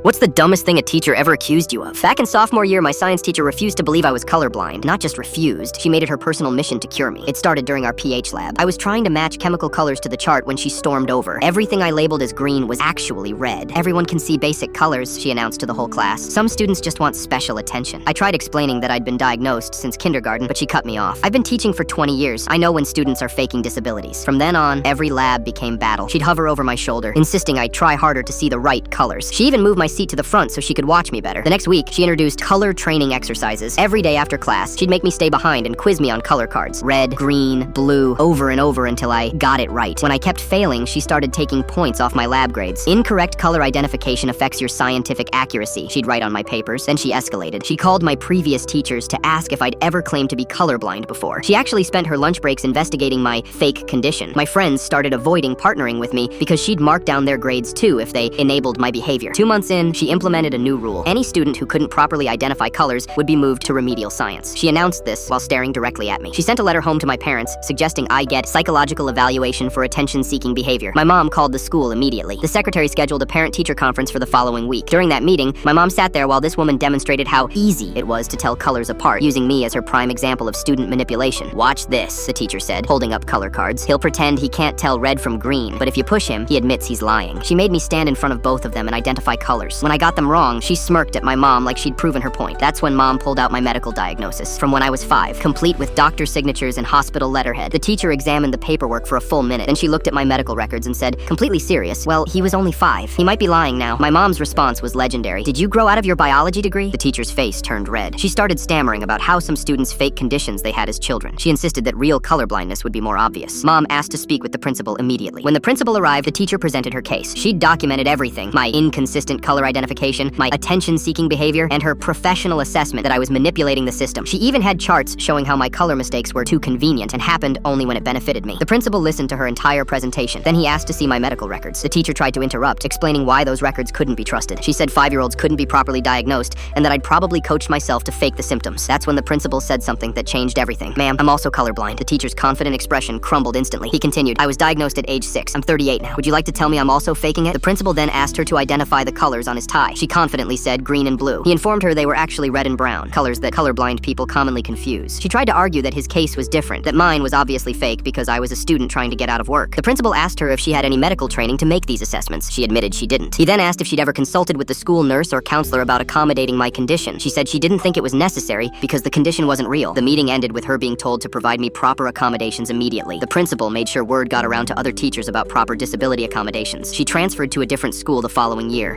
What's the dumbest thing a teacher ever accused you of? Back in sophomore year, my science teacher refused to believe I was colorblind. Not just refused, she made it her personal mission to cure me. It started during our pH lab. I was trying to match chemical colors to the chart when she stormed over. Everything I labeled as green was actually red. Everyone can see basic colors, she announced to the whole class. Some students just want special attention. I tried explaining that I'd been diagnosed since kindergarten, but she cut me off. I've been teaching for 20 years. I know when students are faking disabilities. From then on, every lab became battle. She'd hover over my shoulder, insisting I try harder to see the right colors. She even moved my seat to the front so she could watch me better. The next week, she introduced color training exercises. Every day after class, she'd make me stay behind and quiz me on color cards. Red, green, blue, over and over until I got it right. When I kept failing, she started taking points off my lab grades. Incorrect color identification affects your scientific accuracy, she'd write on my papers. Then she escalated. She called my previous teachers to ask if I'd ever claimed to be colorblind before. She actually spent her lunch breaks investigating my fake condition. My friends started avoiding partnering with me because she'd mark down their grades too if they enabled my behavior. 2 months in, she implemented a new rule. Any student who couldn't properly identify colors would be moved to remedial science. She announced this while staring directly at me. She sent a letter home to my parents suggesting I get psychological evaluation for attention-seeking behavior. My mom called the school immediately. The secretary scheduled a parent-teacher conference for the following week. During that meeting, my mom sat there while this woman demonstrated how easy it was to tell colors apart, using me as her prime example of student manipulation. "Watch this," the teacher said, holding up color cards. "He'll pretend he can't tell red from green, but if you push him, he admits he's lying." She made me stand in front of both of them and identify colors. When I got them wrong, she smirked at my mom like she'd proven her point. That's when mom pulled out my medical diagnosis from when I was 5, complete with doctor signatures and hospital letterhead. The teacher examined the paperwork for a full minute. Then she looked at my medical records and said, completely serious, "Well, he was only 5. He might be lying now." My mom's response was legendary. "Did you grow out of your biology degree?" The teacher's face turned red. She started stammering about how some students fake conditions they had as children. She insisted that real colorblindness would be more obvious. Mom asked to speak with the principal immediately. When the principal arrived, the teacher presented her case. She'd documented everything: my inconsistent color identification, my attention-seeking behavior, and her professional assessment that I was manipulating the system. She even had charts showing how my color mistakes were too convenient and happened only when it benefited me. The principal listened to her entire presentation. Then he asked to see my medical records. The teacher tried to interrupt, explaining why those records couldn't be trusted. She said 5-year-olds couldn't be properly diagnosed and that I'd probably coached myself to fake the symptoms. That's when the principal said something that changed everything. "Ma'am, I'm also colorblind." The teacher's confident expression crumbled instantly. He continued, "I was diagnosed at age 6. I'm 38 now. Would you like to tell me I'm also faking it?" The principal then asked her to identify the colors on his tie. She confidently said green and blue. He informed her they were actually red and brown, colors that colorblind people commonly confuse. She tried to argue that his case was different, that mine was obviously fake because I was a student trying to get out of work. The principal asked her if she had any medical training to make these assessments. She admitted she didn't. He then asked if she'd ever consulted with the school nurse or counselor about accommodating my condition. She said she didn't think it was necessary because the condition wasn't real. The meeting ended with her being told to provide me proper accommodations immediately. The principal made sure word got around to other teachers about proper disability accommodations. She transferred to a different school the following year.